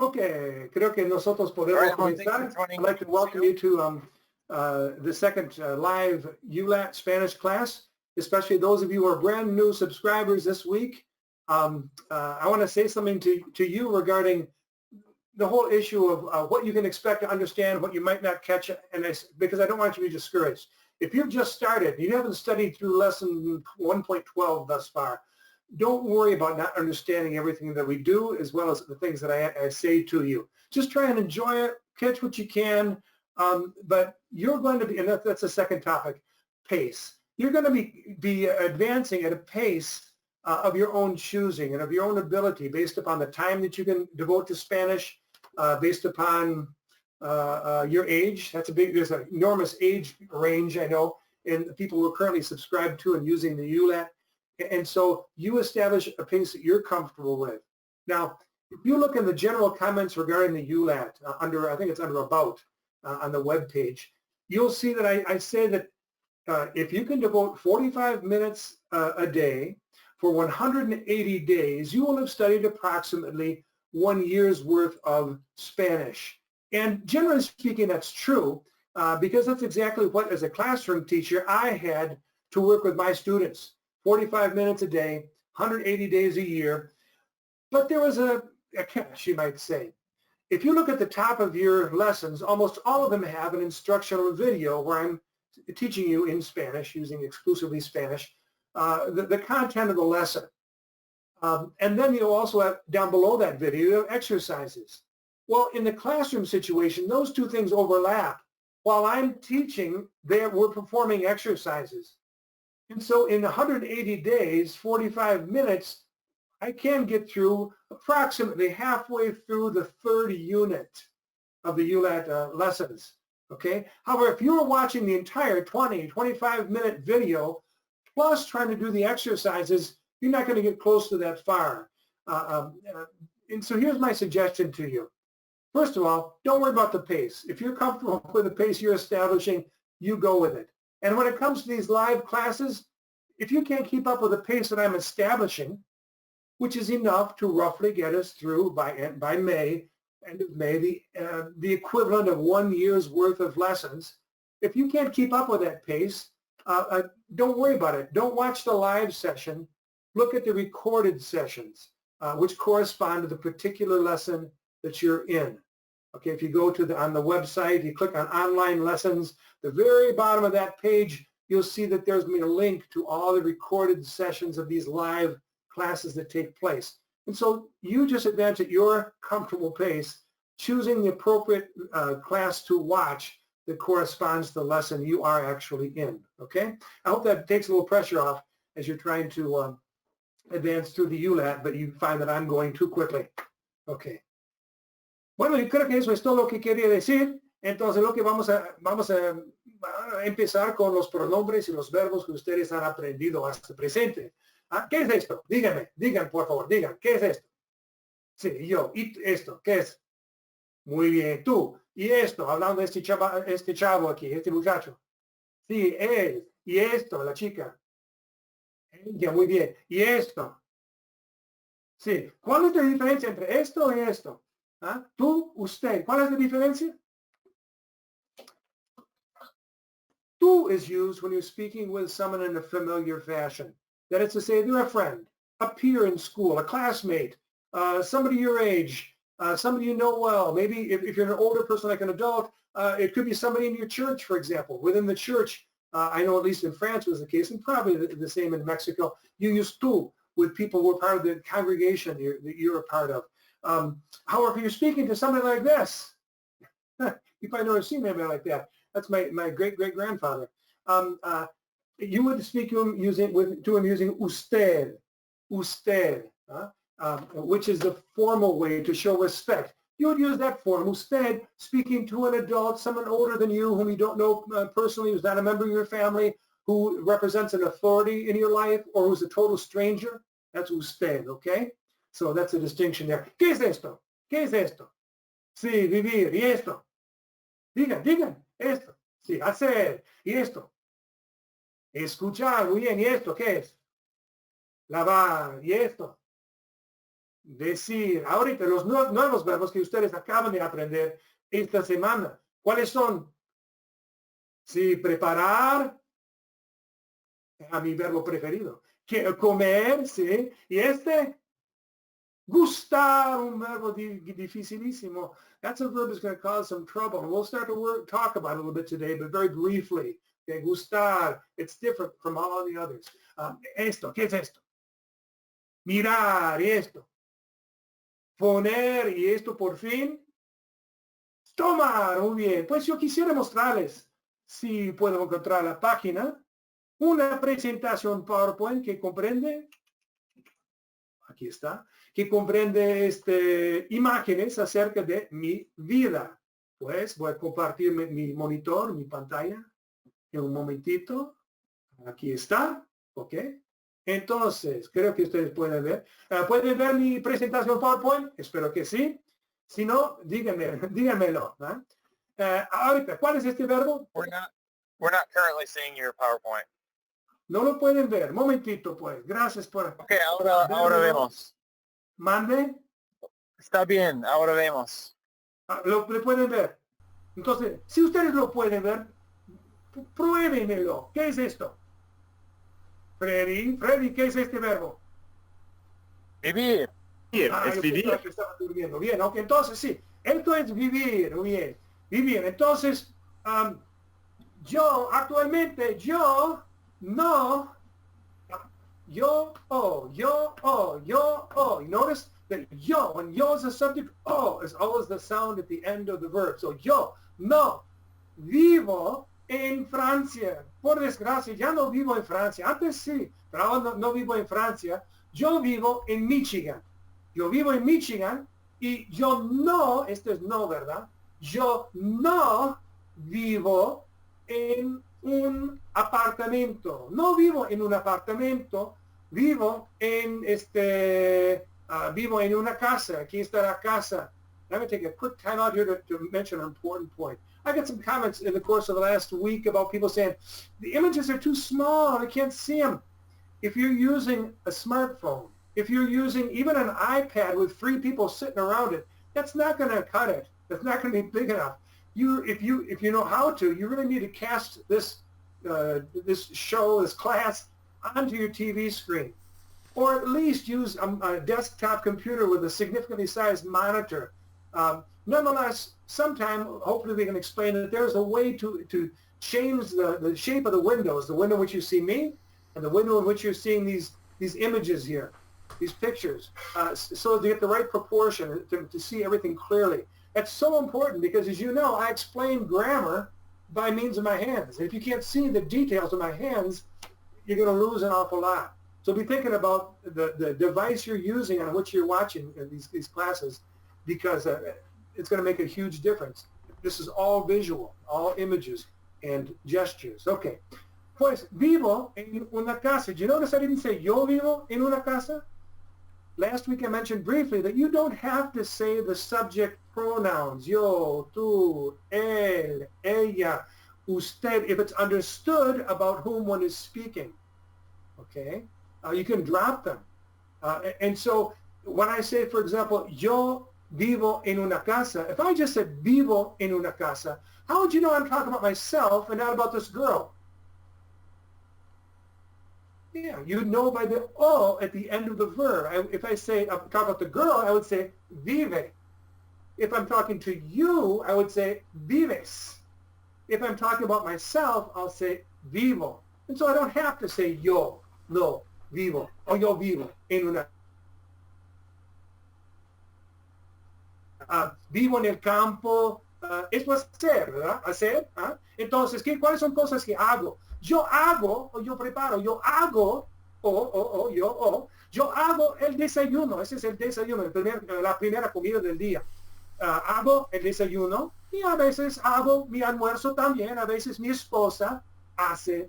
Okay, creo que nosotros podemos comenzar. I'd like to welcome you to the second live ULAT Spanish class, especially those of you who are brand new subscribers this week. I want to say something to you regarding the whole issue of what you can expect to understand, what you might not catch, because I don't want you to be discouraged. If you've just started, you haven't studied through lesson 1.12 thus far, don't worry about not understanding everything that we do as well as the things that I say to you. Just try and enjoy it, catch what you can, but you're going to be, and that's the second topic, pace. You're going to be advancing at a pace of your own choosing and of your own ability based upon the time that you can devote to Spanish, based upon your age. There's an enormous age range, I know, in the people who are currently subscribed to and using the ULAT. And so you establish a pace that you're comfortable with. Now, if you look in the general comments regarding the ULAT, I think it's under About on the web page, you'll see that I say that if you can devote 45 minutes a day for 180 days, you will have studied approximately 1 year's worth of Spanish. And generally speaking, that's true because that's exactly what, as a classroom teacher, I had to work with my students. 45 minutes a day, 180 days a year. But there was a catch, you might say. If you look at the top of your lessons, almost all of them have an instructional video where I'm teaching you in Spanish, using exclusively Spanish, the content of the lesson. And then you'll also have, down below that video, you have exercises. Well, in the classroom situation, those two things overlap. While I'm teaching, we're performing exercises. And so in 180 days, 45 minutes, I can get through approximately halfway through the third unit of the ULAT lessons, okay? However, if you were watching the entire 20, 25-minute video, plus trying to do the exercises, you're not going to get close to that far. And so here's my suggestion to you. First of all, don't worry about the pace. If you're comfortable with the pace you're establishing, you go with it. And when it comes to these live classes, if you can't keep up with the pace that I'm establishing, which is enough to roughly get us through by May, end of May, the equivalent of 1 year's worth of lessons, if you can't keep up with that pace, don't worry about it. Don't watch the live session. Look at the recorded sessions, which correspond to the particular lesson that you're in. Okay, if you go to on the website, you click on online lessons, the very bottom of that page, you'll see that there's a link to all the recorded sessions of these live classes that take place. And so you just advance at your comfortable pace, choosing the appropriate class to watch that corresponds to the lesson you are actually in, okay? I hope that takes a little pressure off as you're trying to advance through the ULAT, but you find that I'm going too quickly. Okay. Bueno, yo creo que eso es todo lo que quería decir. Entonces, lo que vamos a empezar con los pronombres y los verbos que ustedes han aprendido hasta presente. ¿Qué es esto? Díganme, digan, por favor, digan, ¿qué es esto? Sí, yo, y esto, ¿qué es? Muy bien, tú, y esto, hablando de este chavo aquí, este muchacho. Sí, él, y esto, la chica. Ella, muy bien, y esto. Sí, ¿cuál es la diferencia entre esto y esto? Tú, usted, ¿cuál es la diferencia? Tú is used when you're speaking with someone in a familiar fashion. That is to say, they're a friend, a peer in school, a classmate, somebody your age, somebody you know well. Maybe if you're an older person like an adult, it could be somebody in your church, for example. Within the church, I know at least in France was the case, and probably the same in Mexico, you use tú with people who are part of the congregation that you're a part of. However, if you're speaking to somebody like this, you probably never seen anybody like that. That's my great-great-grandfather. You would speak to him using usted, which is the formal way to show respect. You would use that form, usted, speaking to an adult, someone older than you, whom you don't know personally, who's not a member of your family, who represents an authority in your life, or who's a total stranger. That's usted, okay? So that's a distinction there. ¿Qué es esto? ¿Qué es esto? Sí, vivir. ¿Y esto? Digan, esto. Sí, hacer. ¿Y esto? Escuchar. Muy bien. ¿Y esto qué es? Lavar. ¿Y esto? decir. Ahorita los nuevos verbos que ustedes acaban de aprender esta semana. ¿Cuáles son? Sí, preparar, a mi verbo preferido. Comer, sí. Y gustar, un verbo dificilísimo. That's a verb that's going to cause some trouble. And we'll start to talk about it a little bit today, but very briefly. Okay, gustar, it's different from all the others. Esto, ¿qué es esto? Mirar, y esto. Poner, y esto por fin. Tomar, muy bien. Pues yo quisiera mostrarles, si puedo encontrar la página, una presentación PowerPoint que comprende, aquí está, que comprende imágenes acerca de mi vida. Pues voy a compartir mi monitor, mi pantalla, en un momentito. Aquí está, ¿ok? Entonces, creo que ustedes pueden ver. ¿Pueden ver mi presentación PowerPoint? Espero que sí. Si no, díganmelo. Ahorita, ¿cuál es este verbo? We're not currently seeing your PowerPoint. No lo pueden ver. Momentito, pues. Gracias por... Okay, ahora vemos. ¿Mande? Está bien, ahora vemos. ¿Lo pueden ver? Entonces, si ustedes lo pueden ver, pruébenmelo. ¿Qué es esto? Freddy, ¿qué es este verbo? Vivir. Es vivir. Que estaba durmiendo. Bien, ok, entonces sí. Esto es vivir, bien. Vivir. Entonces, actualmente, Notice that yo, when yo is a subject, is always the sound at the end of the verb. So yo no vivo en Francia. Por desgracia, ya no vivo en Francia. Antes sí, pero ahora no vivo en Francia. Yo vivo en Michigan. Yo vivo en Michigan y yo no, esto es no, ¿verdad? Yo no vivo en un apartamento. No vivo en un apartamento, vivo en vivo en una casa. Aquí está la casa. I'm going to take a quick time out here to mention an important point. I got some comments in the course of the last week about people saying, the images are too small, I can't see them. If you're using a smartphone, if you're using even an iPad with 3 people sitting around it, that's not going to cut it. That's not going to be big enough. If you know how to, you really need to cast this class onto your TV screen, or at least use a desktop computer with a significantly sized monitor. Nonetheless, sometime, hopefully we can explain that there's a way to change the shape of the windows, the window in which you see me, and the window in which you're seeing these images here, these pictures, so to get the right proportion, to see everything clearly. That's so important because, as you know, I explain grammar by means of my hands. And if you can't see the details of my hands, you're going to lose an awful lot. So be thinking about the device you're using on which you're watching these classes, because it's going to make a huge difference. This is all visual, all images and gestures. Okay. Pues vivo en una casa. Did you notice I didn't say yo vivo en una casa? Last week I mentioned briefly that you don't have to say the subject pronouns, yo, tú, él, ella, usted, if it's understood about whom one is speaking. Okay? You can drop them. And so when I say, for example, yo vivo en una casa, if I just said vivo en una casa, how would you know I'm talking about myself and not about this girl? Yeah, you would know by the o at the end of the verb. If I say, I'm talking about the girl, I would say vive. If I'm talking to you, I would say vives. If I'm talking about myself, I'll say vivo. And so I don't have to say yo, no, vivo, or yo vivo en una. Vivo en el campo, eso es hacer, ¿verdad? Hacer. Entonces, ¿cuáles son cosas que hago? Yo hago, o yo preparo, yo hago, yo hago el desayuno. Ese es el desayuno, la primera comida del día. Hago el desayuno y a veces hago mi almuerzo también. A veces mi esposa hace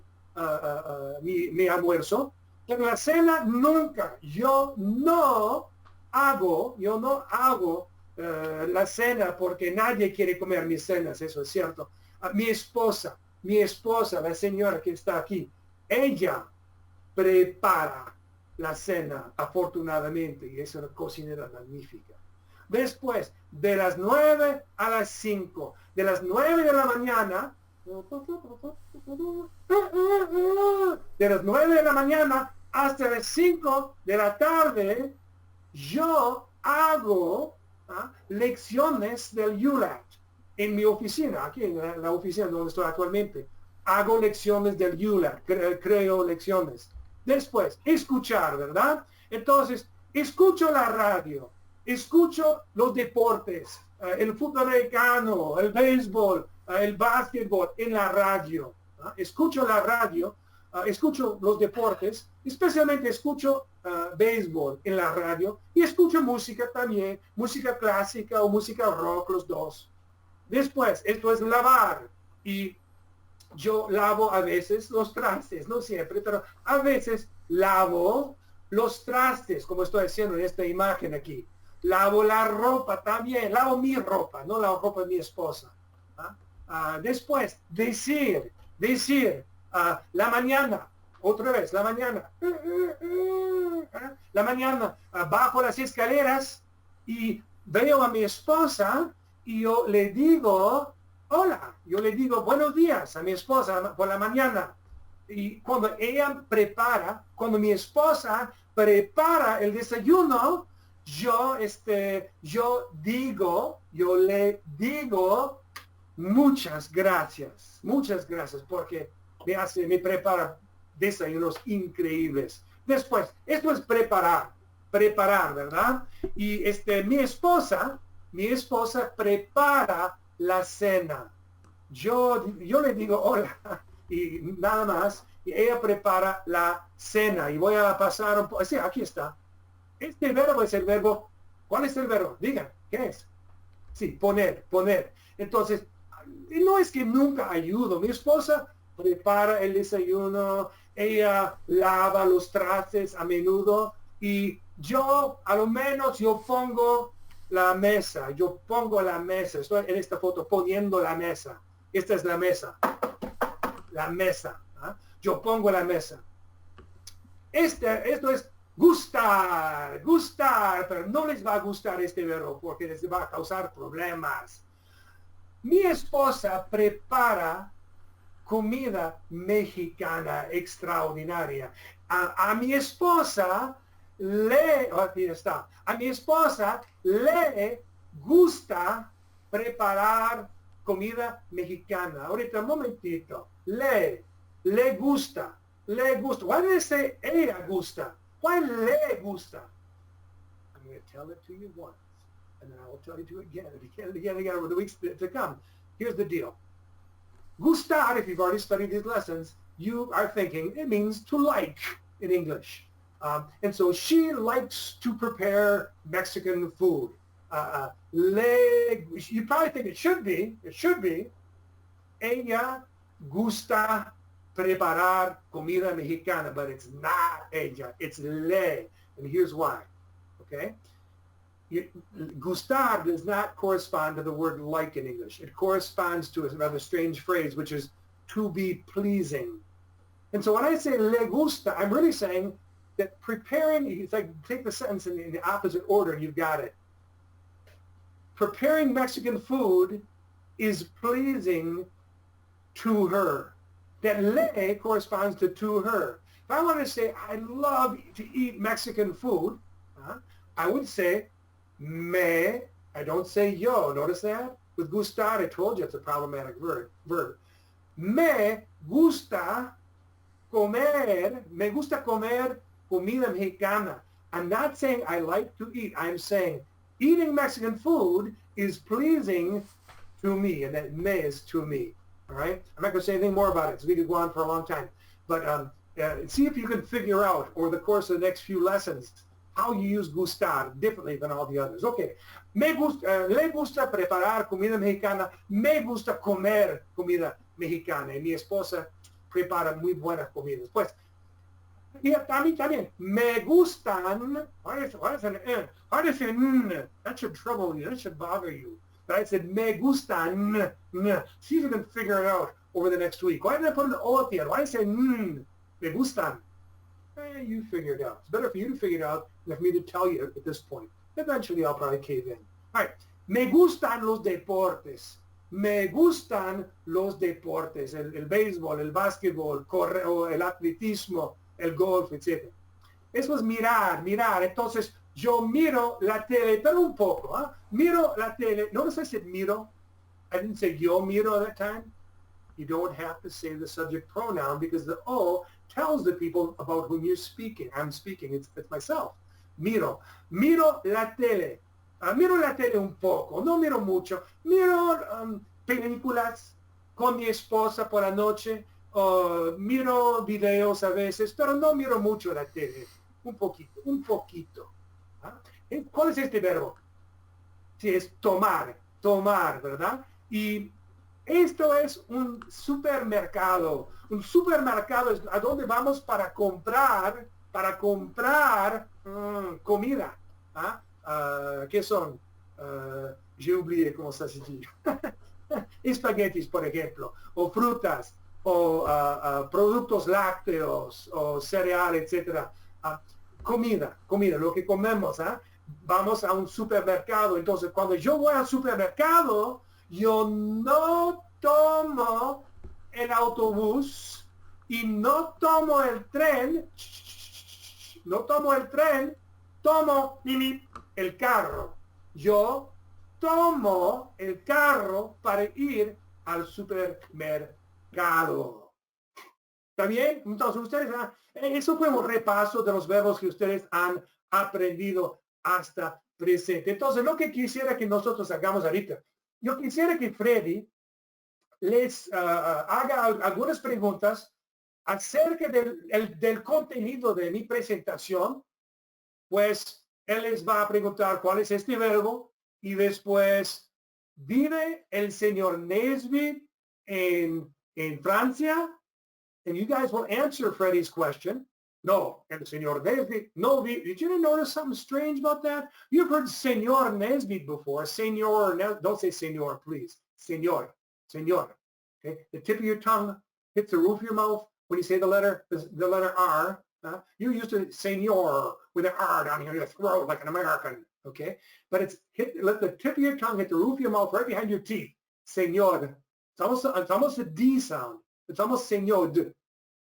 mi almuerzo. Pero la cena nunca. Yo no hago la cena porque nadie quiere comer mis cenas, eso es cierto. Mi esposa, la señora que está aquí, ella prepara la cena, afortunadamente, y es una cocinera magnífica. Después, de las 9 a las 5, de las 9 de la mañana, de las 9 de la mañana hasta las 5 de la tarde, yo hago lecciones del ULAT en mi oficina, aquí en la oficina donde estoy actualmente. Hago lecciones del ULAT, creo lecciones. Después, escuchar, ¿verdad? Entonces, escucho la radio, escucho los deportes, el fútbol americano, el béisbol, el básquetbol en la radio. Escucho la radio, escucho los deportes, especialmente escucho béisbol en la radio y escucho música también, música clásica o música rock, los dos. Después, esto es lavar y yo lavo a veces los trastes, no siempre, pero a veces lavo los trastes, como estoy haciendo en esta imagen aquí. Lavo la ropa también, lavo mi ropa, no la ropa de mi esposa. Después, decir, la mañana, otra vez, la mañana, bajo las escaleras y veo a mi esposa y yo le digo, hola, yo le digo buenos días a mi esposa por la mañana. Y cuando mi esposa prepara el desayuno, yo le digo muchas gracias, porque me prepara desayunos increíbles. Después, esto es preparar, ¿verdad? Y mi esposa prepara la cena. Yo le digo hola y nada más, y ella prepara la cena y voy a pasar un poco. Sí, aquí está. Este verbo es el verbo. ¿Cuál es el verbo? Digan, ¿qué es? Sí, poner. Entonces, no es que nunca ayudo. Mi esposa prepara el desayuno, ella lava los trastes a menudo y yo, a lo menos, yo pongo la mesa. Estoy en esta foto poniendo la mesa. Esta es la mesa. Yo pongo la mesa. Esto es gustar, pero no les va a gustar este verbo porque les va a causar problemas. Mi esposa prepara comida mexicana extraordinaria. A mi esposa le gusta preparar comida mexicana. Ahorita, un momentito. Le gusta. Why did I say ella gusta? Why le gusta? I'm going to tell it to you once, and then I will tell you to again over the weeks to come. Here's the deal. Gustar, if you've already studied these lessons, you are thinking it means to like in English. And so she likes to prepare Mexican food. You probably think it should be, ella gusta preparar comida mexicana, but it's not ella, it's le. And here's why, okay? Gustar does not correspond to the word like in English. It corresponds to a rather strange phrase, which is to be pleasing. And so when I say le gusta, I'm really saying that preparing, it's like take the sentence in the opposite order and you've got it. Preparing Mexican food is pleasing to her. That le corresponds to her. If I want to say I love to eat Mexican food, I would say me. I don't say yo. Notice that? With gustar, I told you it's a problematic verb. Me gusta comer comida mexicana. I'm not saying I like to eat. I'm saying eating Mexican food is pleasing to me, and that me is to me. All right? I'm not going to say anything more about it, so we could go on for a long time. But see if you can figure out over the course of the next few lessons how you use gustar differently than all the others. Okay. Le gusta preparar comida mexicana. Me gusta comer comida mexicana. Y mi esposa prepara muy buenas comidas. Pues, y a mí también. Me gustan. Why does it that should trouble you. That should bother you. But I said, me gustan. See if you can figure it out over the next week. Why did I put an O at the end? Why did I say, me gustan? You figure it out. It's better for you to figure it out than for me to tell you at this point. Eventually, I'll probably cave in. All right. Me gustan los deportes. Me gustan los deportes. El béisbol, el básquetbol, correo, el atletismo, el golf, etc. Eso es mirar. Entonces, yo miro la tele, pero un poco. ¿Eh? Miro la tele. Notice I said miro. I didn't say yo miro at that time. You don't have to say the subject pronoun because the O tells the people about whom you're speaking. I'm speaking. It's myself. Miro la tele. Miro la tele un poco. No miro mucho. Miro películas con mi esposa por la noche. Miro videos a veces, pero no miro mucho la tele. Un poquito. ¿Ah? ¿Cuál es este verbo? Sí, es tomar, ¿verdad? Y esto es un supermercado. Un supermercado es a donde vamos para comprar comida. ¿Ah? ¿Qué son? J'ai oublié cómo se dice. Espaguetis, por ejemplo, o frutas, o productos lácteos, o cereal, etcétera. Comida, lo que comemos. Vamos a un supermercado. Entonces, cuando yo voy al supermercado, yo no tomo el autobús y no tomo el tren. Tomo el carro. Yo tomo el carro para ir al supermercado. ¿Está bien? Entonces, ustedes, eso fue un repaso de los verbos que ustedes han aprendido hasta presente. Entonces, lo que quisiera que nosotros hagamos ahorita, yo quisiera que Freddy les haga algunas preguntas acerca del contenido de mi presentación. Pues él les va a preguntar cuál es este verbo y después, ¿vive el señor Nesbitt en Francia? And you guys will answer Freddy's question. No, el señor Nesbitt, no. Did you notice something strange about that? You've heard señor Nesbitt before. Don't say señor, please. Señor. Okay? The tip of your tongue hits the roof of your mouth when you say the letter R. You used to señor with an R down here in your throat like an American. Okay? But let the tip of your tongue hit the roof of your mouth right behind your teeth. Señor. It's almost a D sound. It's almost señor,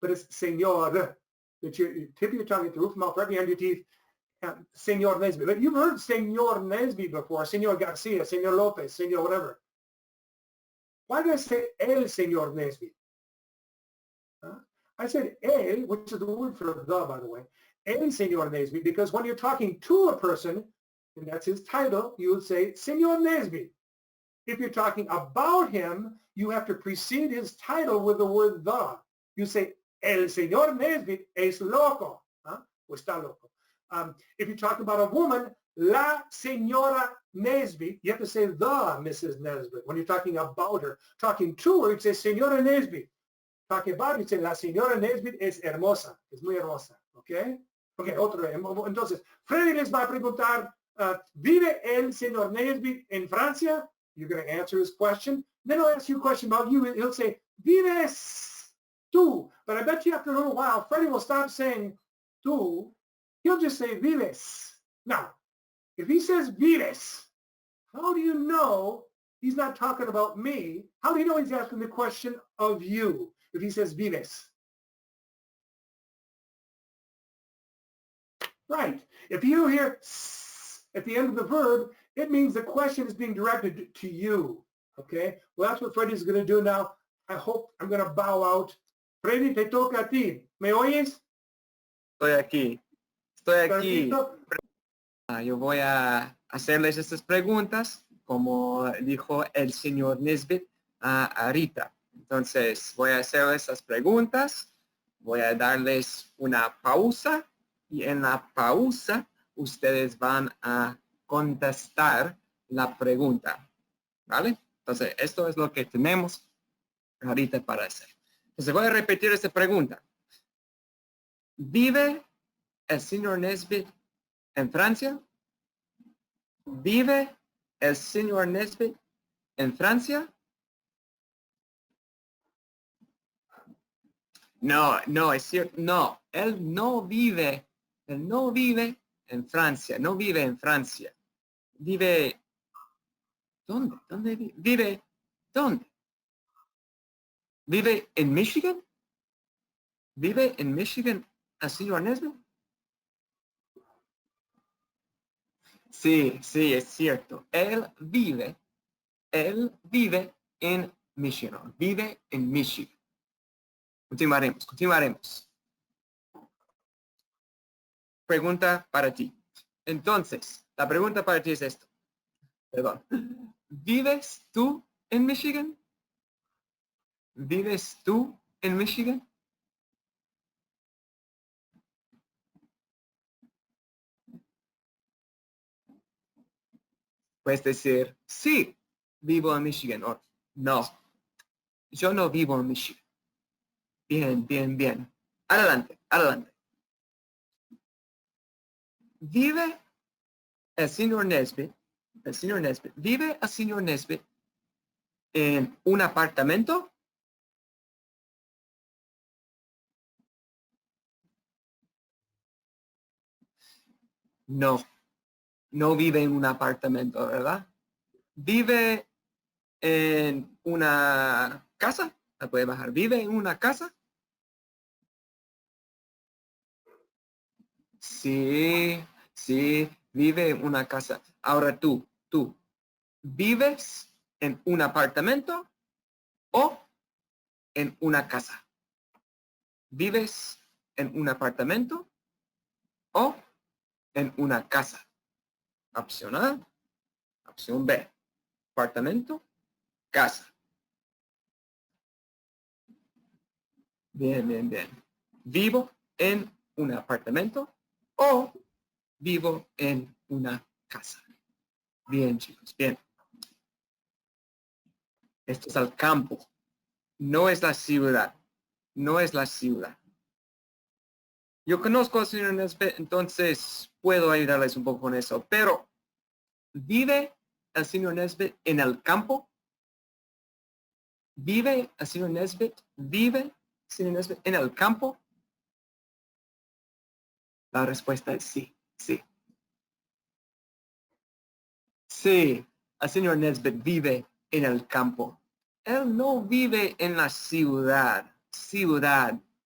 but it's señor. That you tip of your tongue at the roof of your mouth, right behind your teeth. Señor Nesbitt. But you've heard señor Nesbitt before. Señor Garcia, señor Lopez, señor whatever. Why did I say el señor Nesbitt? I said el, which is the word for the, by the way. El señor Nesbitt, because when you're talking to a person, and that's his title, you would say señor Nesbitt. If you're talking about him, you have to precede his title with the word the. You say, el señor Nesbitt es loco. O está loco. If you're talking about a woman, la señora Nesbitt, you have to say the Mrs. Nesbitt. When you're talking about her, talking to her, you say señora Nesbitt. Talking about her, you say la señora Nesbitt es hermosa. Es muy hermosa. ¿Ok? Ok, otro. Entonces, Freddy les va a preguntar, ¿vive el señor Nesbitt en Francia? You're going to answer his question. Then he'll ask you a question about you. He'll say, vives tú. But I bet you after a little while, Freddie will stop saying tú. He'll just say vives. Now, if he says vives, how do you know he's not talking about me? How do you know he's asking the question of you if he says vives? Right. If you hear at the end of the verb, it means the question is being directed to you. Okay? Well, that's what Freddie's going to do now. I hope I'm going to bow out. Freddy, te toca a ti. ¿Me oyes? Estoy aquí. Yo voy a hacerles estas preguntas, como dijo el señor Nesbitt ahorita. Entonces, voy a hacerles estas preguntas. Voy a darles una pausa. Y en la pausa, ustedes van a contestar la pregunta, ¿vale? Entonces, esto es lo que tenemos ahorita para hacer. Entonces, voy a repetir esta pregunta. ¿Vive el señor Nesbitt en Francia? ¿Vive el señor Nesbitt en Francia? No, no, es cierto. No, él no vive en Francia. No vive en Francia. Vive... ¿Dónde? ¿Dónde vive? ¿Vive? ¿Dónde? ¿Vive en Michigan? ¿Vive en Michigan el señor Nesbitt? Sí, sí, es cierto. Él vive en Michigan. Vive en Michigan. Continuaremos. Pregunta para ti. Entonces, la pregunta para ti es esto. Perdón. ¿Vives tú en Michigan? ¿Vives tú en Michigan? Puedes decir, sí, vivo en Michigan. O no, yo no vivo en Michigan. Bien. Adelante. ¿Vive el señor Nesbitt? ¿Vive el señor Nesbitt en un apartamento? No vive en un apartamento, ¿verdad? ¿Vive en una casa? ¿La puede bajar? ¿Vive en una casa? Sí, vive en una casa. Ahora tú, ¿vives en un apartamento o en una casa? ¿Vives en un apartamento o en una casa? Opción A, opción B. Apartamento, casa. Bien. ¿Vivo en un apartamento o vivo en una casa? Bien, chicos, bien. Esto es el campo. No es la ciudad. Yo conozco al señor Nesbitt, entonces puedo ayudarles un poco con eso. Pero, ¿vive el señor Nesbitt en el campo? ¿Vive el señor Nesbitt? ¿Vive el señor Nesbitt en el campo? La respuesta es sí. Sí, el señor Nesbitt vive en el campo. Él no vive en la ciudad.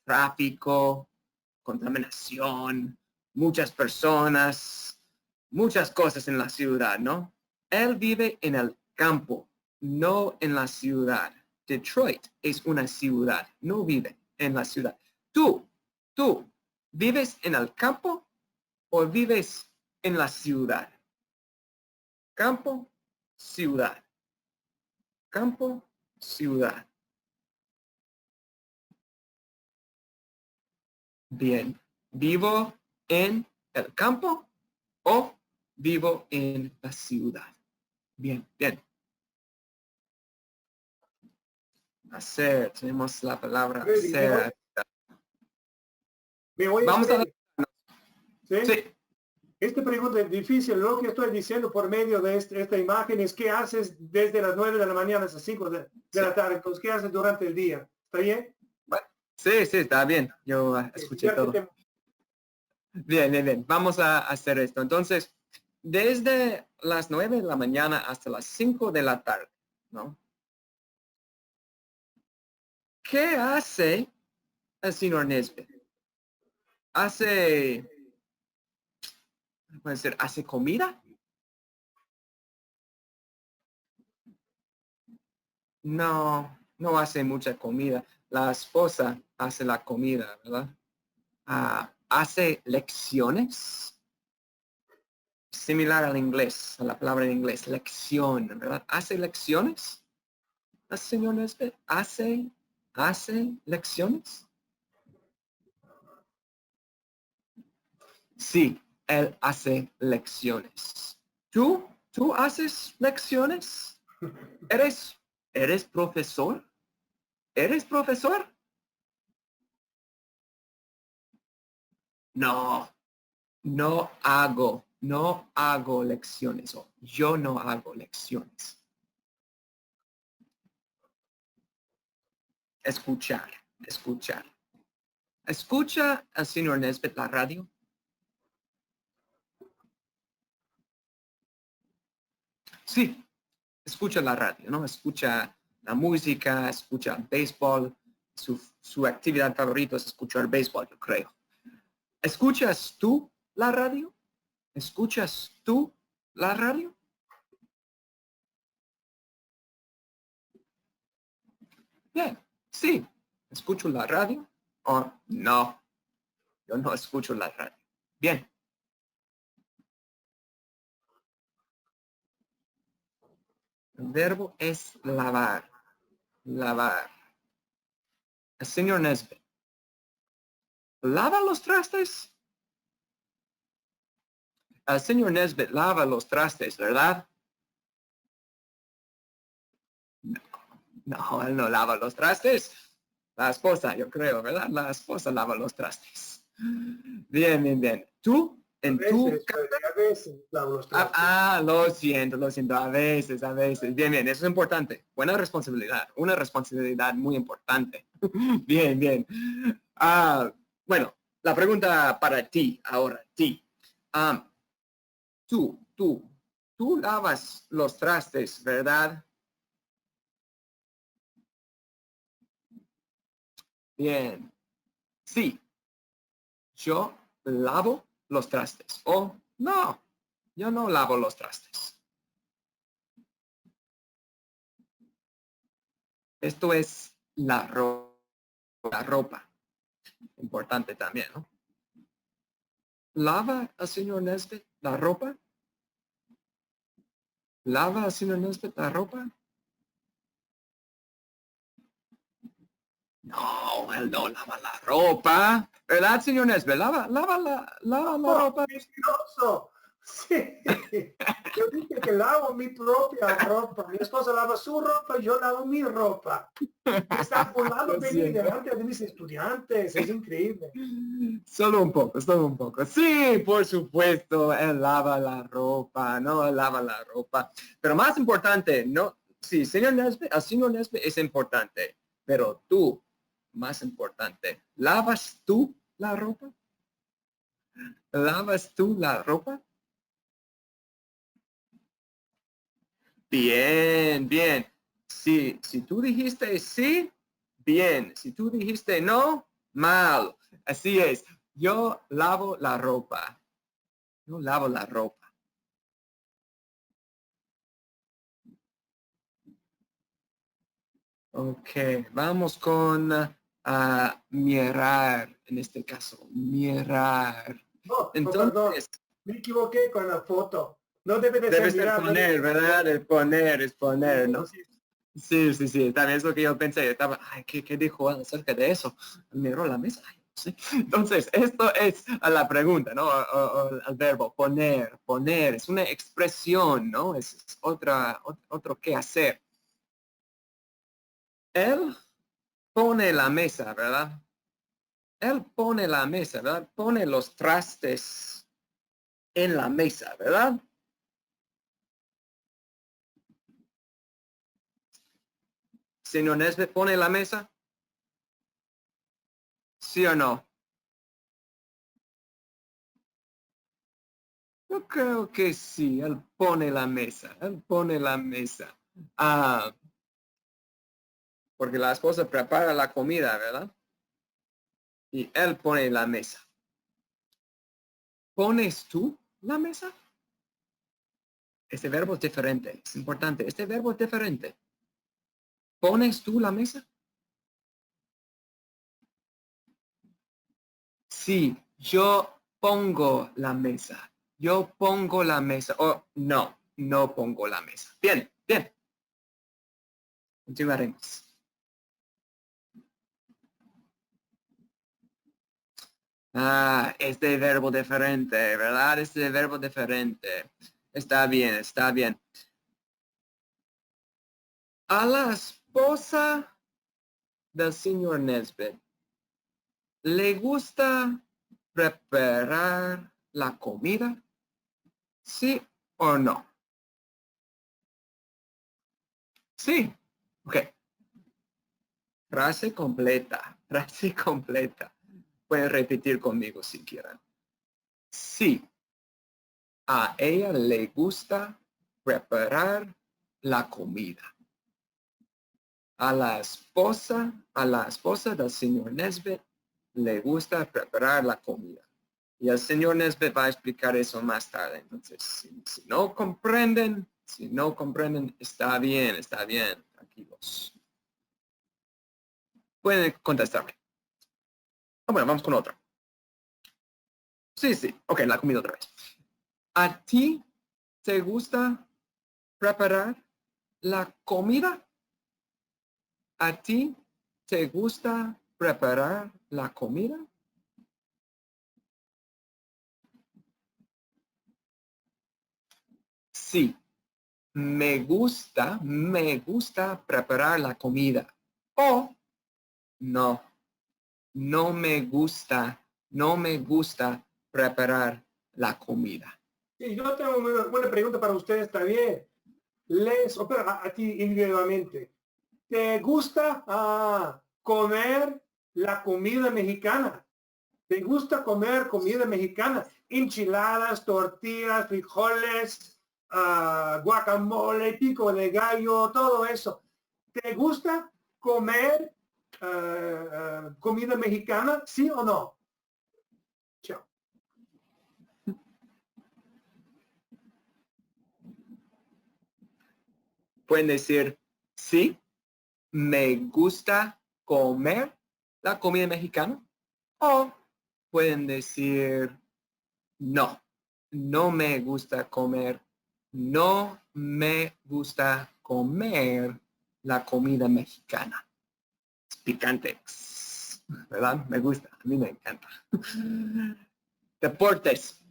Tráfico, contaminación, muchas personas, muchas cosas en la ciudad, ¿no? Él vive en el campo, no en la ciudad. Detroit es una ciudad, no vive en la ciudad. Tú, ¿vives en el campo o vives en la ciudad? Campo, ciudad. Campo, ciudad. Bien. ¿Vivo en el campo o vivo en la ciudad? Bien. Hacer. Tenemos la palabra hacer. ¿Me oyes? Vamos a... ¿Sí? Esta pregunta es difícil. Lo que estoy diciendo por medio de esta imagen es qué haces desde las 9 de la mañana hasta 5 de la tarde. Entonces, ¿qué haces durante el día? ¿Está bien? Bueno, sí, está bien. Yo escuché todo. Bien. Vamos a hacer esto. Entonces, desde las 9 de la mañana hasta las 5 de la tarde, ¿no? ¿Qué hace el señor Nesbitt? ¿Hace comida? No hace mucha comida. La esposa hace la comida, ¿verdad? ¿Hace lecciones? Similar al inglés, a la palabra en inglés, lección, ¿verdad? ¿Hace lecciones? ¿El señor Nesbitt hace lecciones? Sí, él hace lecciones. ¿Tú haces lecciones? ¿Eres profesor? ¿Eres profesor? No hago lecciones. Yo no hago lecciones. Escuchar. ¿Escucha al señor Nesbitt la radio? Sí, escucha la radio, ¿no? Escucha la música, escucha el béisbol. Su actividad favorita es escuchar béisbol, yo creo. ¿Escuchas tú la radio? ¿Escuchas tú la radio? Bien, sí. ¿Escucho la radio? ¿O no? Yo no escucho la radio. Bien. El verbo es lavar. Lavar. El señor Nesbitt. ¿Lava los trastes? El señor Nesbitt lava los trastes, ¿verdad? No, él no lava los trastes. La esposa, yo creo, ¿verdad? La esposa lava los trastes. Bien, bien, bien. ¿Tú? En tu a veces lavo los trastes. lo siento, a veces, a veces. Bien, bien, eso es importante. Buena responsabilidad, una responsabilidad muy importante. Bien, bien. Bueno, la pregunta para ti ahora, ti. Tú lavas los trastes, ¿verdad? Bien. Sí, yo lavo los trastes. O no, yo no lavo los trastes. Esto es la ropa. Importante también, ¿no? ¿Lava al señor Nesbitt la ropa? ¿Lava al señor Nesbitt la ropa? No, él no lava la ropa. ¿Verdad, señor Nesbitt? Lava la ropa. Mentiroso. Sí. Yo dije que lavo mi propia ropa. Mi esposa lava su ropa, yo lavo mi ropa. Está burlando Lo de mí siento. delante de mis estudiantes. Es increíble. Solo un poco, solo un poco. Sí, por supuesto, él lava la ropa, no, él lava la ropa. Pero más importante, no, sí, señor Nesbitt, al señor Nesbitt es importante, pero tú, más importante, ¿lavas tú la ropa? ¿Lavas tú la ropa? Bien, bien. Sí, si tú dijiste sí, bien. Si tú dijiste no, mal. Así es. Yo lavo la ropa. Yo lavo la ropa. Ok, vamos con mirar, en este caso, mirar. No, perdón. Entonces, Me equivoqué con la foto. No debe de debe ser ser mirar. poner, ¿verdad? Es poner, ¿no? Sí. Sí, sí, sí, también es lo que yo pensé. Estaba, ay, ¿qué dijo acerca de eso? Miró la mesa. Ay, no sé. Entonces, esto es a la pregunta, ¿no? O al verbo poner, poner. Es una expresión, ¿no? Es otro qué hacer. Él pone la mesa, ¿verdad? Él pone la mesa, ¿verdad? Pone los trastes en la mesa, ¿verdad? Señor Nesbitt, ¿pone la mesa? ¿Sí o no? Yo creo que sí, él pone la mesa, él pone la mesa. Ah, porque la esposa prepara la comida, ¿verdad? Y él pone la mesa. ¿Pones tú la mesa? Este verbo es diferente, es importante. Este verbo es diferente. ¿Pones tú la mesa? Sí, yo pongo la mesa. Yo pongo la mesa. Oh, no, no pongo la mesa. Bien, bien. Continuaremos. Este verbo diferente, ¿verdad? Este verbo diferente. Está bien, está bien. A la esposa del señor Nesbitt le gusta preparar la comida, ¿sí o no? Sí. Ok. Frase completa, frase completa. Pueden repetir conmigo si quieren. Sí, a ella le gusta preparar la comida. A la esposa del señor Nesbitt le gusta preparar la comida. Y el señor Nesbitt va a explicar eso más tarde. Entonces, si no comprenden, está bien, tranquilos. Pueden contestarme. Bueno, vamos con otra. Sí, ok, la comida otra vez. ¿A ti te gusta preparar la comida? ¿A ti te gusta preparar la comida? Sí, me gusta preparar la comida. O no me gusta preparar la comida. Sí, yo tengo una buena pregunta para ustedes también. A ti individualmente. ¿Te gusta comer la comida mexicana? ¿Te gusta comer comida mexicana? Enchiladas, tortillas, frijoles, guacamole, pico de gallo, todo eso. ¿Te gusta comer comida mexicana? ¿Sí o no? Chao. Pueden decir, sí, me gusta comer la comida mexicana. O pueden decir, no me gusta comer la comida mexicana. Es picante, ¿verdad? Me gusta, a mí me encanta. Deportes.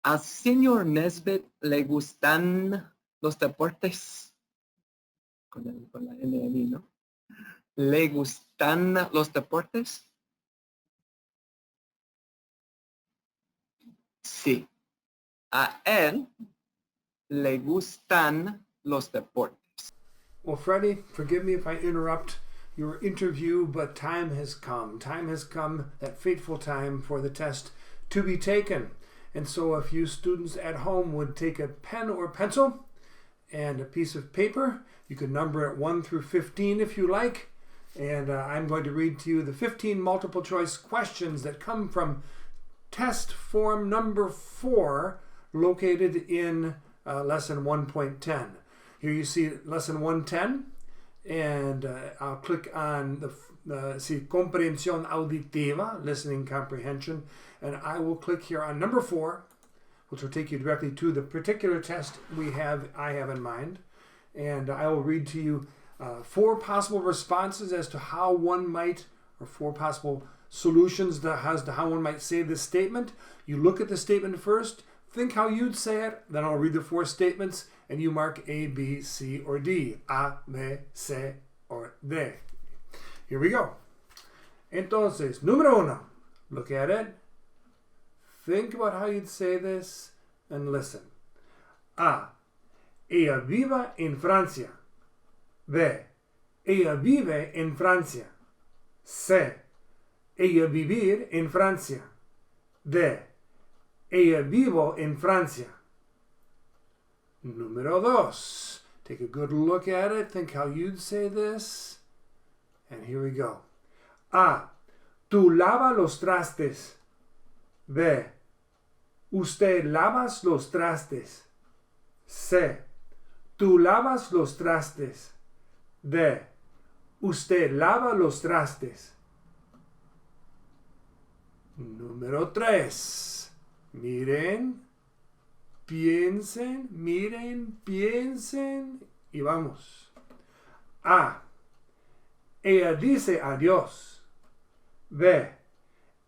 ¿Al señor Nesbitt le gustan los deportes? Con la N ahí, ¿no? ¿Le gustan los deportes? Sí. A él le gustan los deportes. Well, Freddie, forgive me if I interrupt your interview, but time has come. Time has come, that fateful time for the test to be taken. And so if you students at home would take a pen or pencil and a piece of paper, you can number it 1 through 15 if you like. And I'm going to read to you the 15 multiple choice questions that come from test form number 4, located in lesson 1.10. Here you see lesson 110, and I'll click on see comprensión auditiva, listening comprehension, and I will click here on number 4, which will take you directly to the particular test I have in mind. And I will read to you 4 possible responses as to how one might, or 4 possible solutions as to how one might say this statement. You look at the statement first, think how you'd say it, then I'll read the 4 statements, and you mark A, B, C, or D. A, B, C, or D. Here we go. Entonces, número 1. Look at it. Think about how you'd say this, and listen. A. Ella vive en Francia. B. Ella vive en Francia. C. Ella vivir en Francia. D. Ella vivo en Francia. Número 2. Take a good look at it. Think how you'd say this. And here we go. A. Tú lava los trastes. B. Usted lavas los trastes. C. Tú lavas los trastes. D. Usted lava los trastes. Número 3. Miren, piensen, y vamos. A. Ella dice adiós. B.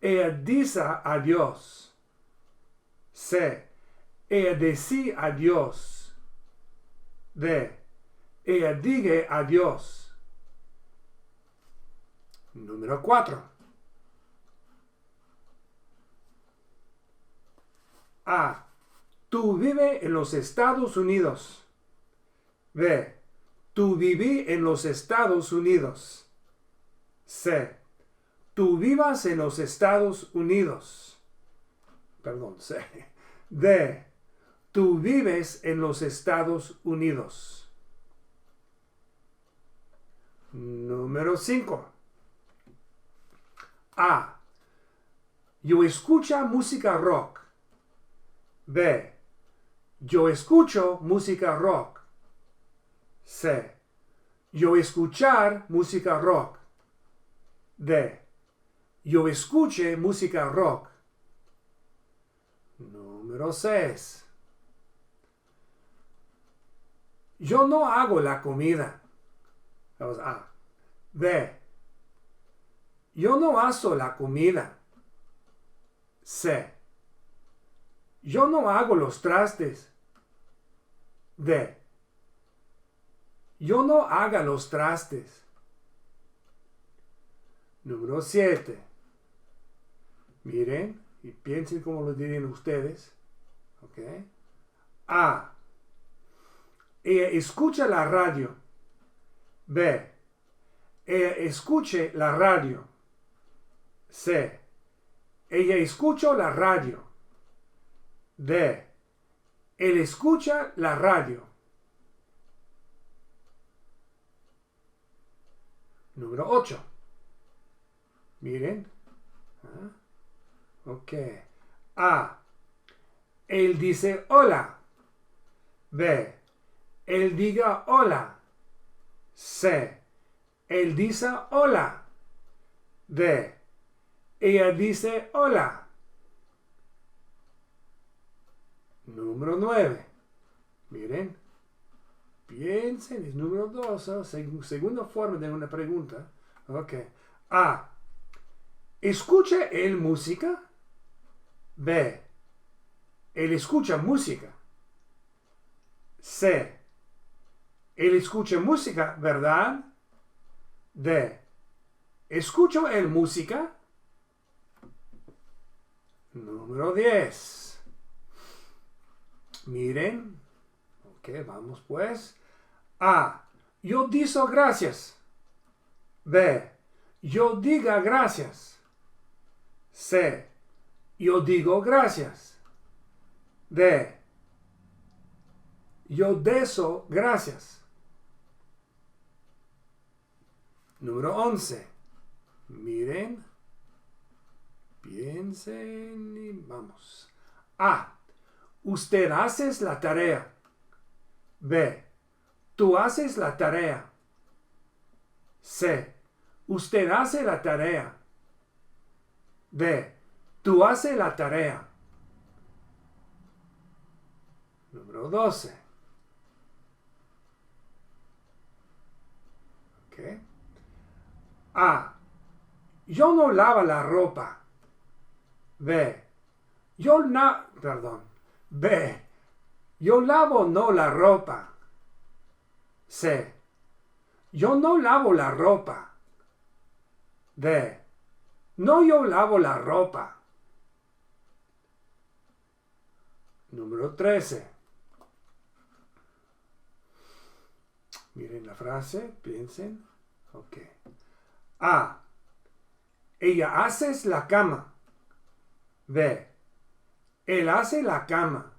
Ella dice adiós. C. Ella dice adiós. D. Ella diga adiós. Número 4. A. Tú vives en los Estados Unidos. B. Tú viví en los Estados Unidos. C. tú vivas en los Estados Unidos. Perdón, C. D. Tú vives en los Estados Unidos. Número 5. A. Yo escucho música rock. B. Yo escucho música rock. C. Yo escuchar música rock. D. Yo escuche música rock. Número 6. Yo no hago la comida. Vamos A. B. Yo no hago la comida. C. Yo no hago los trastes. D. Yo no haga los trastes. Número 7. Miren y piensen cómo lo dirían ustedes. ¿Ok? A. Ella escucha la radio. B. Ella escuche la radio. C. Ella escucha la radio. D. Él escucha la radio. Número 8. Miren. Ok. A. Él dice hola. B. Él diga hola. C. Él dice hola. D. Ella dice hola. Número 9. Miren. Piensen, es número 2. Segunda forma de una pregunta. Ok. A. ¿Escucha él música? B. Él escucha música. C. Él escucha música, ¿verdad? D. ¿Escucho él música? Número 10. Miren. Ok, vamos pues. A. Yo digo gracias. B. Yo diga gracias. C. Yo digo gracias. D. Yo deso gracias. Número 11. Miren. Piensen y vamos. A. Usted haces la tarea. B. Tú haces la tarea. C. Usted hace la tarea. D. Tú haces la tarea. Número 12. Ok. A. Yo no lavo la ropa. B. B. Yo lavo no la ropa. C. Yo no lavo la ropa. D. No yo lavo la ropa. Número 13. Miren la frase, piensen. Ok. A. Ella hace la cama. B. Él hace la cama.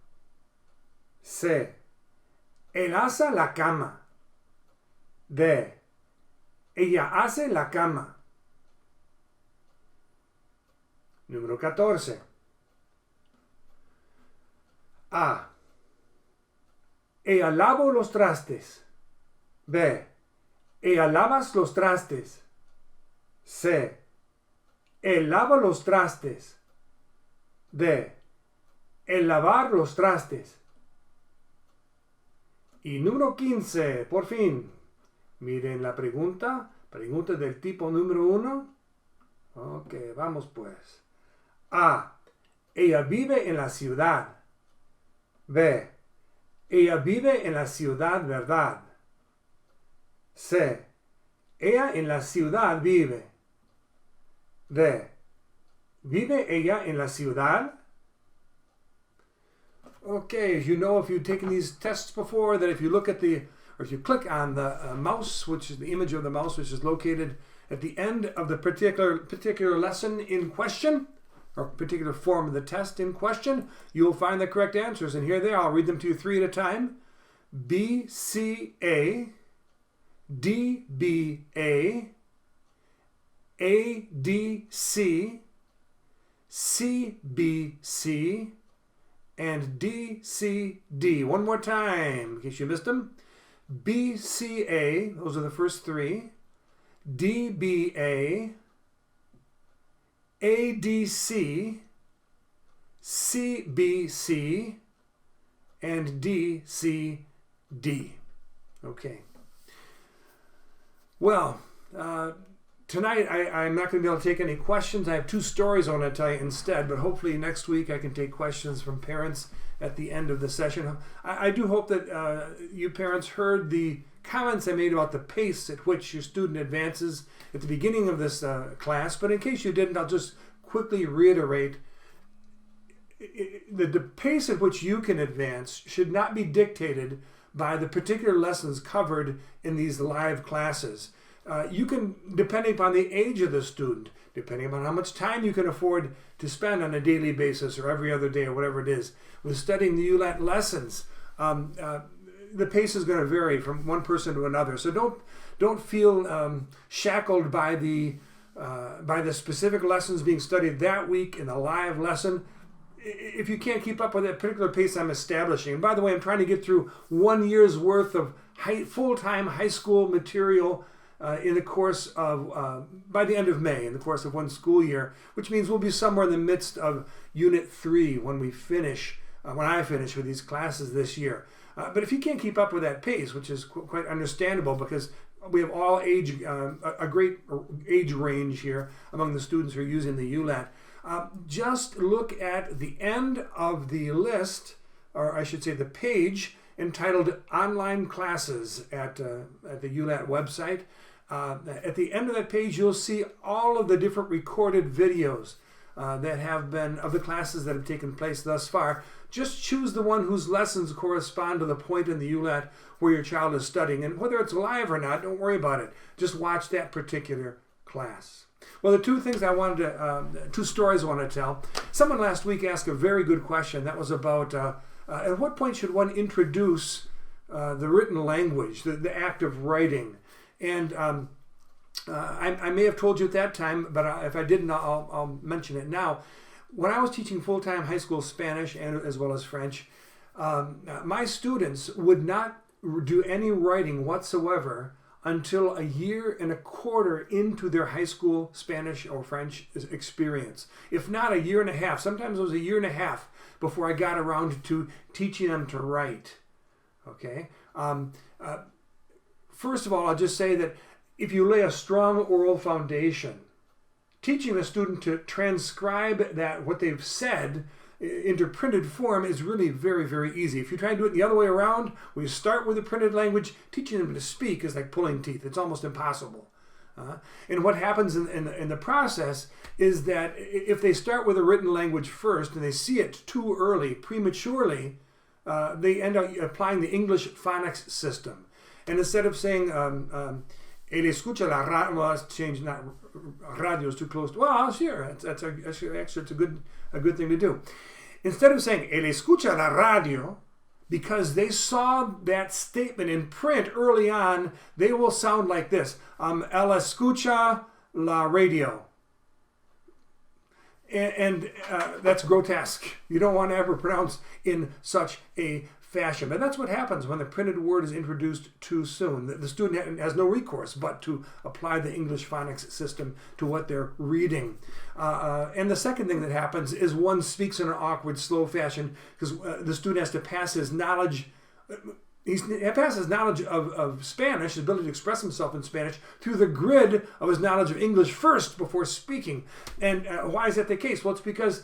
C. Él hace la cama. D. Ella hace la cama. Número 14. A. Ella lava los trastes. B. Ella lavas los trastes. C. Él lava los trastes. D. El lavar los trastes. Y número 15, por fin. Miren la pregunta. Pregunta del tipo número 1. Ok, vamos pues. A. Ella vive en la ciudad. B. Ella vive en la ciudad, ¿verdad? C. Ella en la ciudad vive. D. ¿Vive ella en la ciudad? Okay, as you know, if you've taken these tests before, that if you look at or if you click on the mouse, which is the image of the mouse, which is located At the end of the particular lesson in question, or particular form of the test in question, you'll find the correct answers. And here they are. I'll read them to you three at a time. B, C, A, D, B, A, D, C, C, B, C, and D, C, D. One more time, in case you missed them. B, C, A, those are the first three. D, B, A, D, C, C, B, C, and D, C, D. Okay. Well, tonight I'm not going to be able to take any questions. I have two stories I want to tell you instead, but hopefully next week I can take questions from parents at the end of the session. I do hope that you parents heard the comments I made about the pace at which your student advances at the beginning of this class, but in case you didn't, I'll just quickly reiterate the pace at which you can advance should not be dictated by the particular lessons covered in these live classes. You can, depending upon the age of the student, depending upon how much time you can afford to spend on a daily basis or every other day or whatever it is, with studying the ULAT lessons, the pace is going to vary from one person to another. So don't feel shackled by the specific lessons being studied that week in the live lesson. If you can't keep up with that particular pace I'm establishing, and by the way, I'm trying to get through 1 year's worth of full-time high school material in the course of, by the end of May, in the course of one school year, which means we'll be somewhere in the midst of Unit 3 when we finish, when I finish with these classes this year. But if you can't keep up with that pace, which is quite understandable because we have all age, a great age range here among the students who are using the ULAT, just look at the end of the list, or I should say the page, entitled Online Classes at the ULAT website. At the end of that page, you'll see all of the different recorded videos that have been, of the classes that have taken place thus far. Just choose the one whose lessons correspond to the point in the ULAT where your child is studying. And whether it's live or not, don't worry about it. Just watch that particular class. Well, the two things I wanted to, two stories I want to tell. Someone last week asked a very good question. That was about at what point should one introduce the written language, the act of writing? And I may have told you at that time, but if I didn't, I'll mention it now. When I was teaching full-time high school Spanish and as well as French, my students would not do any writing whatsoever until 1.25 years into their high school Spanish or French experience. If not 1.5 years, sometimes it was 1.5 years before I got around to teaching them to write. Okay? First of all, I'll just say that if you lay a strong oral foundation, teaching a student to transcribe what they've said into printed form is really very, very easy. If you try to do it the other way around, where you start with the printed language, teaching them to speak is like pulling teeth. It's almost impossible. And what happens in the process is that if they start with a written language first and they see it too early, prematurely, they end up applying the English phonics system. And instead of saying, él escucha la radio, well, let's change, not radio is too close to, well, sure, actually, it's a good thing to do. Instead of saying, él escucha la radio, because they saw that statement in print early on, they will sound like this, él escucha la radio. And that's grotesque. You don't want to ever pronounce in such a fashion. But that's what happens when the printed word is introduced too soon. The student has no recourse but to apply the English phonics system to what they're reading. And the second thing that happens is one speaks in an awkward, slow fashion because the student has to pass his knowledge. He passes knowledge of Spanish, his ability to express himself in Spanish, through the grid of his knowledge of English first before speaking. And why is that the case? Well, it's because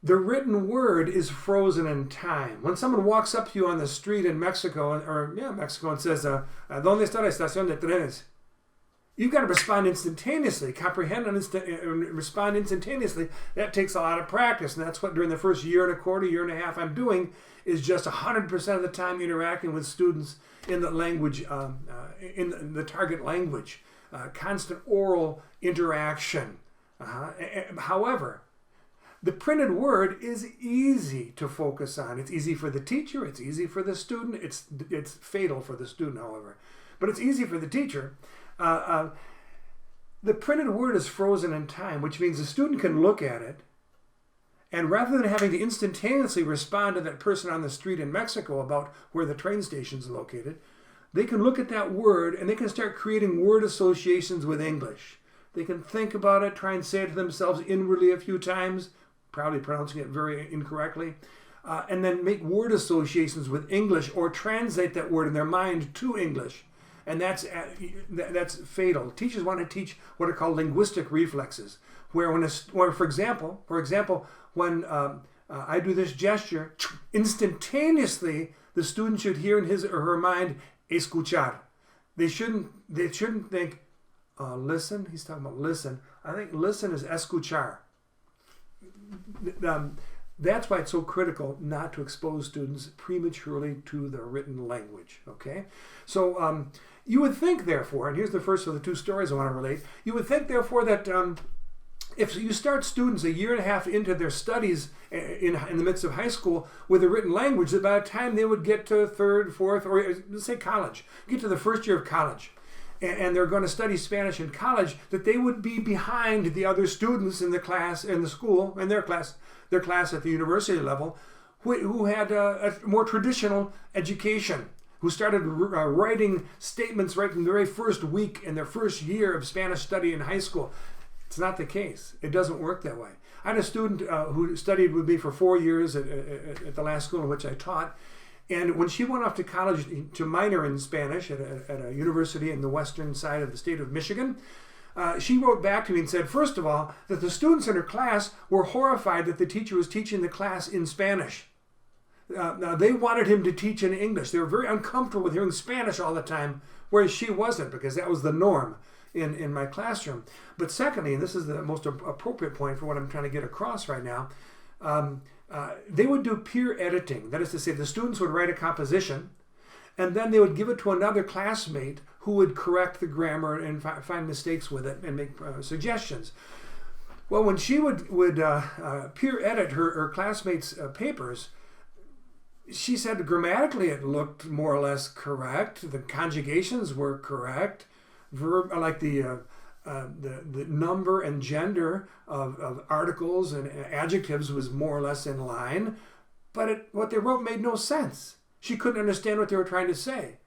the written word is frozen in time. When someone walks up to you on the street in Mexico, Mexico, and says, ¿Dónde está la estación de trenes? You've got to respond instantaneously, comprehend and respond instantaneously. That takes a lot of practice, and that's what during the first 1.25 years, 1.5 years I'm doing, is just 100% of the time interacting with students in the language, in the target language. constant oral interaction. However, the printed word is easy to focus on. It's easy for the teacher. It's easy for the student. It's fatal for the student, however. But it's easy for the teacher. The printed word is frozen in time, which means the student can look at it, and rather than having to instantaneously respond to that person on the street in Mexico about where the train station is located, they can look at that word and they can start creating word associations with English. They can think about it, try and say it to themselves inwardly a few times, probably pronouncing it very incorrectly, and then make word associations with English or translate that word in their mind to English. And that's fatal. Teachers want to teach what are called linguistic reflexes, where for example, when I do this gesture, instantaneously the student should hear in his or her mind, escuchar. They shouldn't think, listen. He's talking about listen. I think listen is escuchar. That's why it's so critical not to expose students prematurely to the written language, okay? So you would think, therefore, and here's the first of the two stories I want to relate, you would think, therefore, that if you start students a year and a half into their studies in the midst of high school with a written language, that by the time they would get to third, fourth, or let's say college, get to the first year of college, and they're going to study Spanish in college, that they would be behind the other students in the class, in the school, in their class at the university level, who had a more traditional education, who started writing statements right from the very first week in their first year of Spanish study in high school. It's not the case. It doesn't work that way. I had a student who studied with me for 4 years at the last school in which I taught. And when she went off to college to minor in Spanish at a university in the western side of the state of Michigan, she wrote back to me and said, first of all, that the students in her class were horrified that the teacher was teaching the class in Spanish. Now, they wanted him to teach in English. They were very uncomfortable with hearing Spanish all the time, whereas she wasn't, because that was the norm in my classroom. But secondly, and this is the most appropriate point for what I'm trying to get across right now, they would do peer editing. That is to say, the students would write a composition, and then they would give it to another classmate who would correct the grammar and find mistakes with it and make suggestions. Well, when she would peer edit her classmates' papers, she said grammatically it looked more or less correct. The conjugations were correct. Verb, like the number and gender of articles and adjectives was more or less in line, but what they wrote made no sense. She couldn't understand what they were trying to say.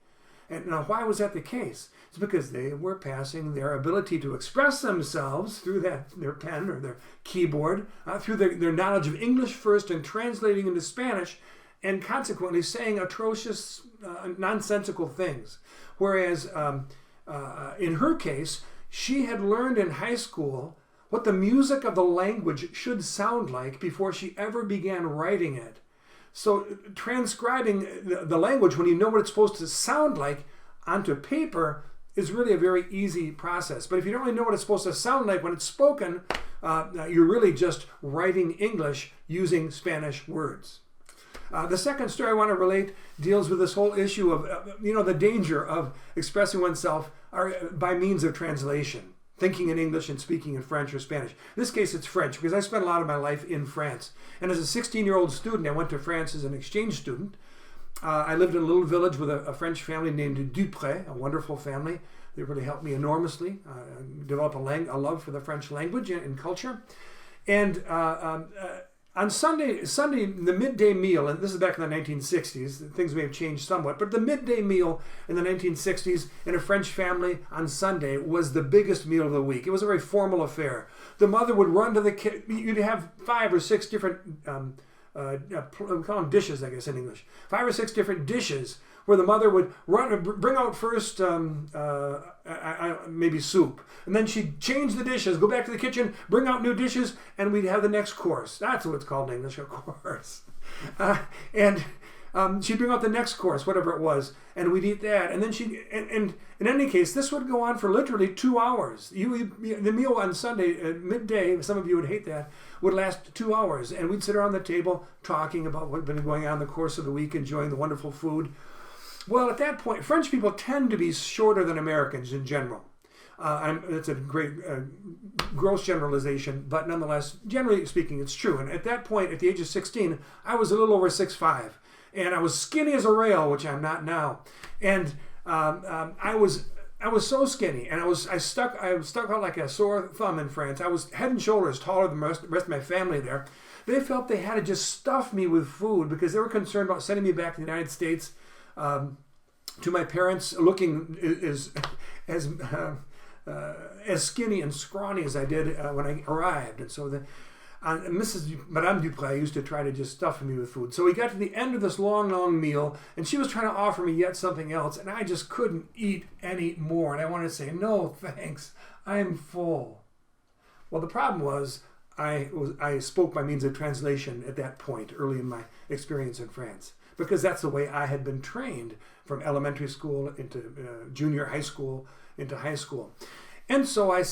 And now, why was that the case? It's because they were passing their ability to express themselves through their pen or their keyboard, through their knowledge of English first and translating into Spanish, and consequently saying atrocious, nonsensical things. Whereas in her case, she had learned in high school what the music of the language should sound like before she ever began writing it. So transcribing the language when you know what it's supposed to sound like onto paper is really a very easy process. But if you don't really know what it's supposed to sound like when it's spoken, you're really just writing English using Spanish words. The second story I want to relate deals with this whole issue of, the danger of expressing oneself by means of translation, thinking in English and speaking in French or Spanish. In this case, it's French, because I spent a lot of my life in France. And as a 16-year-old student, I went to France as an exchange student. I lived in a little village with a French family named Dupré, a wonderful family. They really helped me enormously develop a love for the French language and culture. And on Sunday, the midday meal, and this is back in the 1960s, things may have changed somewhat, but the midday meal in the 1960s in a French family on Sunday was the biggest meal of the week. It was a very formal affair. The mother would run to the kitchen. You'd have 5 or 6 different, we call them dishes, I guess, in English. 5 or 6 different dishes where the mother would bring out first maybe soup, and then she'd change the dishes, go back to the kitchen, bring out new dishes, and we'd have the next course. That's what it's called in English, of course. And she'd bring out the next course, whatever it was, and we'd eat that. And then and in any case, this would go on for literally 2 hours. The meal on Sunday at midday, some of you would hate that, would last 2 hours, and we'd sit around the table talking about what had been going on in the course of the week, enjoying the wonderful food. Well, at that point, French people tend to be shorter than Americans in general. It's a great gross generalization, but nonetheless, generally speaking, it's true. And at that point, at the age of 16, I was a little over 6'5", and I was skinny as a rail, which I'm not now. And I was so skinny, and I stuck out like a sore thumb in France. I was head and shoulders taller than the rest of my family there. They felt they had to just stuff me with food because they were concerned about sending me back to the United States to my parents, looking as skinny and scrawny as I did when I arrived. And so Madame Dupré used to try to just stuff me with food. So we got to the end of this long meal, and she was trying to offer me yet something else, and I just couldn't eat any more. And I wanted to say, no, thanks, I'm full. Well, the problem was I spoke by means of translation at that point, early in my experience in France, because that's the way I had been trained from elementary school into junior high school into high school. And so I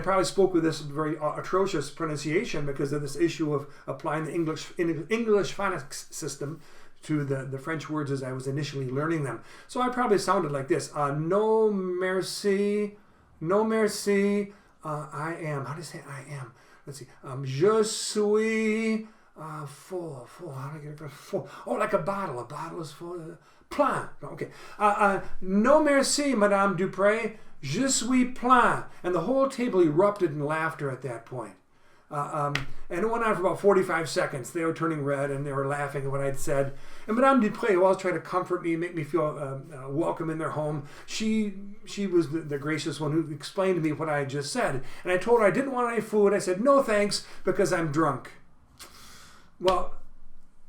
probably spoke with this very atrocious pronunciation because of this issue of applying the English phonics system to the French words as I was initially learning them. So I probably sounded like this: no merci, no merci. I am. How do you say I am? Let's see. Je suis full. How do I get it? Full. Oh, like a bottle. A bottle is full. Plein. Okay. No merci, Madame Dupré. Je suis plein. And the whole table erupted in laughter at that point. And it went on for about 45 seconds. They were turning red and they were laughing at what I'd said. And Madame Dupré, who always tried to comfort me, make me feel welcome in their home, she was the gracious one who explained to me what I had just said. And I told her I didn't want any food. I said, no thanks, because I'm drunk. Well,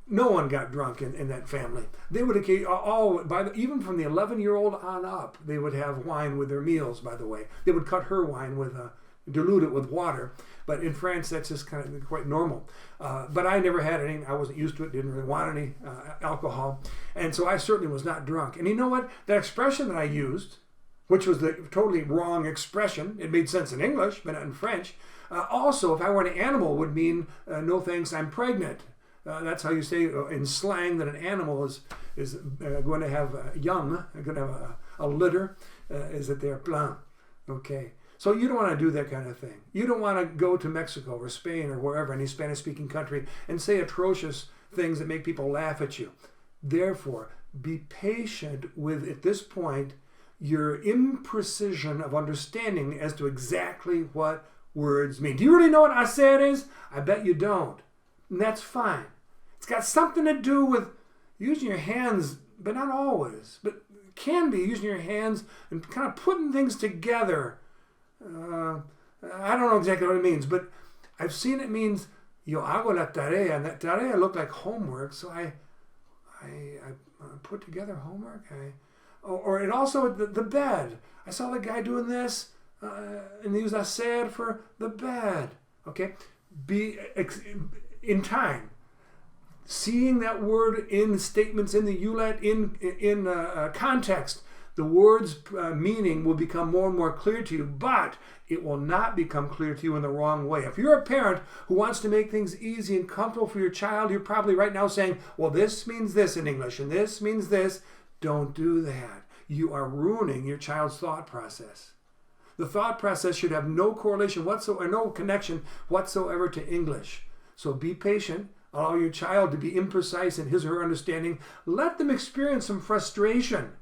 no one got drunk in that family. They would even from the 11-year-old on up, they would have wine with their meals, by the way. They would cut her wine with dilute it with water. But in France, that's just kind of quite normal. But I never had any. I wasn't used to it, didn't really want any alcohol. And so I certainly was not drunk. And you know what? That expression that I used, which was the totally wrong expression, it made sense in English, but not in French. Also, if I were an animal, would mean, no thanks, I'm pregnant. That's how you say in slang that an animal is going to have young, going to have a litter, is that they're plein. Okay. So you don't want to do that kind of thing. You don't want to go to Mexico or Spain or wherever, any Spanish-speaking country, and say atrocious things that make people laugh at you. Therefore, be patient with, at this point, your imprecision of understanding as to exactly what words mean. Do you really know what hacer is? I bet you don't. And that's fine. It's got something to do with using your hands, but not always. But it can be using your hands and kind of putting things together. I don't know exactly what it means, but I've seen it means yo hago la tarea, and that tarea looked like homework, so I put together homework. Or it also the bed. I saw the guy doing this, and he used hacer for the bed. Okay, in time, seeing that word in statements in the ULAT in context. The word's meaning will become more and more clear to you, but it will not become clear to you in the wrong way. If you're a parent who wants to make things easy and comfortable for your child, you're probably right now saying, well, this means this in English, and this means this. Don't do that. You are ruining your child's thought process. The thought process should have no correlation whatsoever, no connection whatsoever to English. So be patient. Allow your child to be imprecise in his or her understanding. Let them experience some frustration.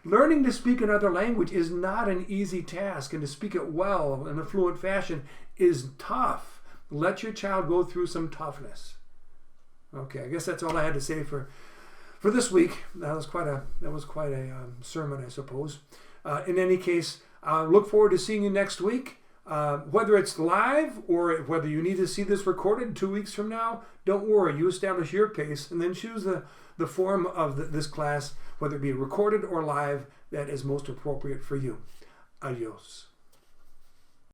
Learning to speak another language is not an easy task, and to speak it well in a fluent fashion is tough. Let your child go through some toughness. Okay, I guess that's all I had to say for this week. That was quite a sermon, I suppose. In any case, look forward to seeing you next week. Whether it's live or whether you need to see this recorded 2 weeks from now, don't worry. You establish your pace and then choose the form of this class, whether it be recorded or live, that is most appropriate for you. Adios.